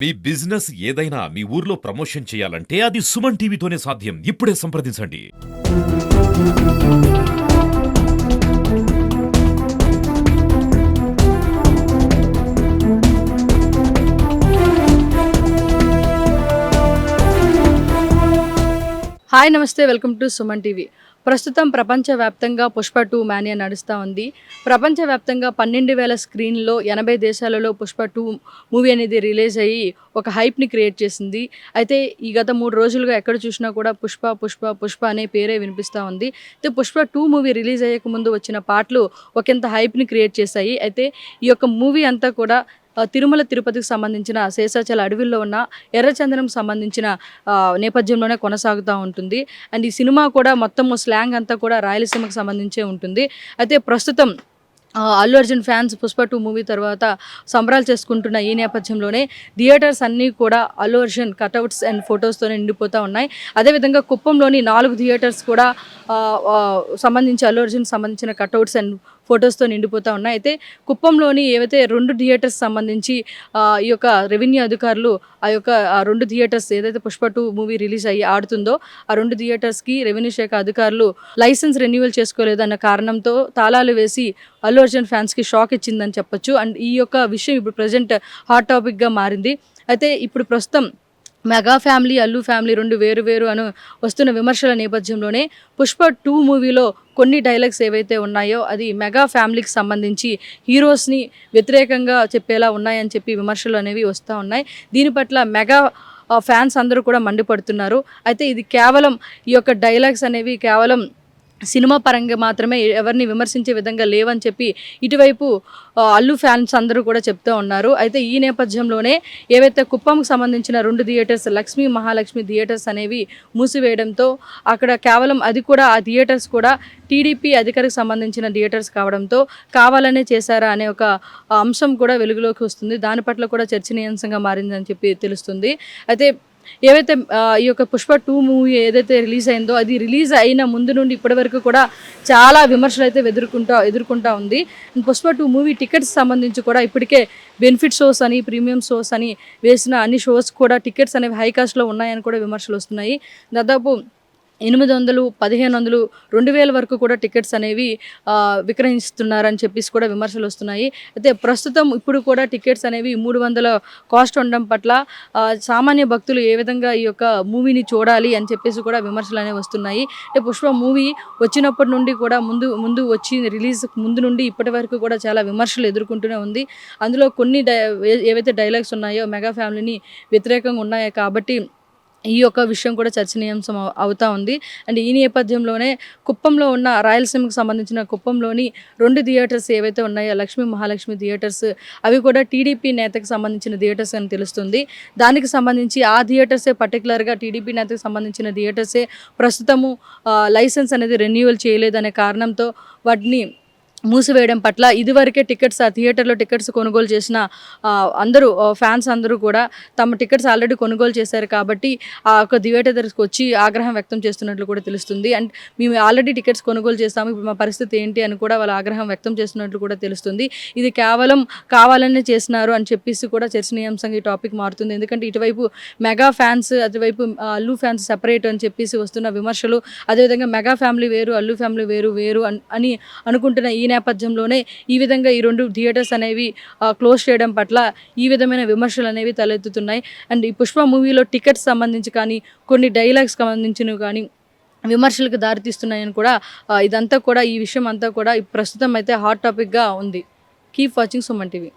మీ business ఏదైనా మీ ఊర్లో promotion చేయాలంటే అది సుమన్ టీవీతోనే సాధ్యం. ఇప్పుడే సంప్రదించండి. హాయ్ నమస్తే, వెల్కమ్ టు సుమన్ టీవీ. ప్రస్తుతం ప్రపంచవ్యాప్తంగా పుష్ప 2 మానియా నడుస్తూ ఉంది. ప్రపంచవ్యాప్తంగా 12,000 స్క్రీన్లో 80 దేశాలలో పుష్ప 2 మూవీ అనేది రిలీజ్ అయ్యి ఒక హైప్ని క్రియేట్ చేసింది. అయితే ఈ గత 3 రోజులుగా ఎక్కడ చూసినా కూడా పుష్ప పుష్ప పుష్ప అనే పేరే వినిపిస్తూ ఉంది. అయితే పుష్ప 2 మూవీ రిలీజ్ అయ్యక ముందు వచ్చిన పాటలు ఒకంత హైప్ని క్రియేట్ చేశాయి. అయితే ఈ యొక్క మూవీ అంతా కూడా తిరుమల తిరుపతికి సంబంధించిన శేషాచల అడవిలో ఉన్న ఎర్రచందనం సంబంధించిన నేపథ్యంలోనే కొనసాగుతూ ఉంటుంది. అండ్ ఈ సినిమా కూడా మొత్తం స్లాంగ్ అంతా కూడా రాయలసీమకు సంబంధించే ఉంటుంది. అయితే ప్రస్తుతం అల్లు అర్జున్ ఫ్యాన్స్ పుష్ప 2 మూవీ తర్వాత సంబరాలు చేసుకుంటున్న ఈ నేపథ్యంలోనే థియేటర్స్ అన్నీ కూడా అల్లు అర్జున్ కటౌట్స్ అండ్ ఫొటోస్తోనే నిండిపోతూ ఉన్నాయి. అదేవిధంగా కుప్పంలోని 4 థియేటర్స్ కూడా సంబంధించి అల్లు అర్జున్ సంబంధించిన కటౌట్స్ అండ్ ఫొటోస్తో నిండిపోతూ ఉన్నాయి. అయితే కుప్పంలోని ఏవైతే 2 థియేటర్స్ సంబంధించి ఈ యొక్క రెవెన్యూ అధికారులు ఆ 2 థియేటర్స్ ఏదైతే పుష్ప 2 మూవీ రిలీజ్ అయ్యి ఆడుతుందో ఆ 2 థియేటర్స్కి రెవెన్యూ శాఖ అధికారులు లైసెన్స్ రెన్యువల్ చేసుకోలేదన్న కారణంతో తాళాలు వేసి అల్లు అర్జున్ ఫ్యాన్స్కి షాక్ ఇచ్చిందని చెప్పొచ్చు. అండ్ ఈ యొక్క విషయం ఇప్పుడు ప్రజెంట్ హాట్ టాపిక్గా మారింది. అయితే ఇప్పుడు ప్రస్తుతం మెగా ఫ్యామిలీ అల్లు ఫ్యామిలీ 2 వేరు అని వస్తున్న విమర్శల నేపథ్యంలోనే పుష్ప 2 మూవీలో కొన్ని డైలాగ్స్ ఏవైతే ఉన్నాయో అది మెగా ఫ్యామిలీకి సంబంధించి హీరోస్ని వ్యతిరేకంగా చెప్పేలా ఉన్నాయని చెప్పి విమర్శలు అనేవి వస్తూ ఉన్నాయి. దీని పట్ల మెగా ఫ్యాన్స్ అందరూ కూడా మండిపడుతున్నారు. అయితే ఇది కేవలం ఈ యొక్క డైలాగ్స్ అనేవి కేవలం సినిమా పరంగా మాత్రమే ఎవరిని విమర్శించే విధంగా లేవని చెప్పి ఇటువైపు అల్లు ఫ్యాన్స్ అందరూ కూడా చెప్తూ ఉన్నారు. అయితే ఈ నేపథ్యంలోనే ఏవైతే కుప్పంకు సంబంధించిన 2 థియేటర్స్ లక్ష్మీ మహాలక్ష్మి థియేటర్స్ అనేవి మూసివేయడంతో అక్కడ కేవలం అది కూడా ఆ థియేటర్స్ కూడా టీడీపీ అధికారికి సంబంధించిన థియేటర్స్ కావడంతో కావాలనే చేశారా అనే ఒక అంశం కూడా వెలుగులోకి వస్తుంది. దాని పట్ల కూడా చర్చనీయాంశంగా మారిందని చెప్పి తెలుస్తుంది. అయితే ఏవైతే ఈ యొక్క పుష్ప 2 మూవీ ఏదైతే రిలీజ్ అయిందో అది రిలీజ్ అయిన ముందు నుండి ఇప్పటి వరకు కూడా చాలా విమర్శలు అయితే ఎదుర్కొంటూ ఉంది. పుష్ప 2 మూవీ టికెట్స్ సంబంధించి కూడా ఇప్పటికే బెనిఫిట్ షోస్ అని ప్రీమియం షోస్ అని వేసిన అన్ని షోస్ కూడా టికెట్స్ అనేవి హై కాస్ట్లో ఉన్నాయని కూడా విమర్శలు వస్తున్నాయి. దాదాపు 800, 1500, 2000 వరకు కూడా టికెట్స్ అనేవి విక్రయిస్తున్నారని చెప్పేసి కూడా విమర్శలు వస్తున్నాయి. అయితే ప్రస్తుతం ఇప్పుడు కూడా టికెట్స్ అనేవి 300 కాస్ట్ ఉండడం పట్ల సామాన్య భక్తులు ఏ విధంగా ఈ యొక్క మూవీని చూడాలి అని చెప్పేసి కూడా విమర్శలు అనేవి వస్తున్నాయి. అంటే పుష్ప మూవీ వచ్చినప్పటి నుండి కూడా ముందు వచ్చి రిలీజ్ ముందు నుండి ఇప్పటి వరకు కూడా చాలా విమర్శలు ఎదుర్కొంటూనే ఉంది. అందులో కొన్ని ఏవైతే డైలాగ్స్ ఉన్నాయో మెగా ఫ్యామిలీని వ్యతిరేకంగా ఉన్నాయో కాబట్టి ఈ యొక్క విషయం కూడా చర్చనీయాంశం అవుతూ ఉంది. అండ్ ఈ నేపథ్యంలోనే కుప్పంలో ఉన్న రాయలసీమకు సంబంధించిన కుప్పంలోని 2 థియేటర్స్ ఏవైతే ఉన్నాయో లక్ష్మీ మహాలక్ష్మి థియేటర్స్ అవి కూడా టీడీపీ నేతకు సంబంధించిన థియేటర్స్ అని తెలుస్తుంది. దానికి సంబంధించి ఆ థియేటర్సే పర్టికులర్గా టీడీపీ నేతకు సంబంధించిన థియేటర్సే ప్రస్తుతము లైసెన్స్ అనేది రెన్యూవల్ చేయలేదనే కారణంతో వాటిని మూసివేయడం పట్ల ఇదివరకే టికెట్స్ ఆ థియేటర్లో టికెట్స్ కొనుగోలు చేసిన అందరూ ఫ్యాన్స్ అందరూ కూడా తమ టికెట్స్ ఆల్రెడీ కొనుగోలు చేశారు కాబట్టి ఆ యొక్క థియేటర్ దగ్గరికి వచ్చి ఆగ్రహం వ్యక్తం చేస్తున్నట్లు కూడా తెలుస్తుంది. అండ్ మేము ఆల్రెడీ టికెట్స్ కొనుగోలు చేస్తాము, ఇప్పుడు మా పరిస్థితి ఏంటి అని కూడా వాళ్ళ ఆగ్రహం వ్యక్తం చేస్తున్నట్లు కూడా తెలుస్తుంది. ఇది కేవలం కావాలనే చేసినారు అని చెప్పేసి కూడా చర్చనీయాంశంగా ఈ టాపిక్ మారుతుంది. ఎందుకంటే ఇటువైపు మెగా ఫ్యాన్స్ అటువైపు అల్లు ఫ్యాన్స్ సెపరేట్ అని చెప్పేసి వస్తున్న విమర్శలు, అదేవిధంగా మెగా ఫ్యామిలీ వేరు అల్లు ఫ్యామిలీ వేరు అని అనుకుంటున్న ఈ నేపథ్యంలోనే ఈ విధంగా ఈ 2 థియేటర్స్ అనేవి క్లోజ్ చేయడం పట్ల ఈ విధమైన విమర్శలు అనేవి తలెత్తుతున్నాయి. అండ్ ఈ పుష్ప మూవీలో టికెట్స్ సంబంధించి కానీ కొన్ని డైలాగ్స్ సంబంధించినవి కానీ విమర్శలకు దారితీస్తున్నాయని కూడా ఇదంతా కూడా ఈ విషయం అంతా కూడా ప్రస్తుతం అయితే హాట్ టాపిక్గా ఉంది. Keep watching Suman TV.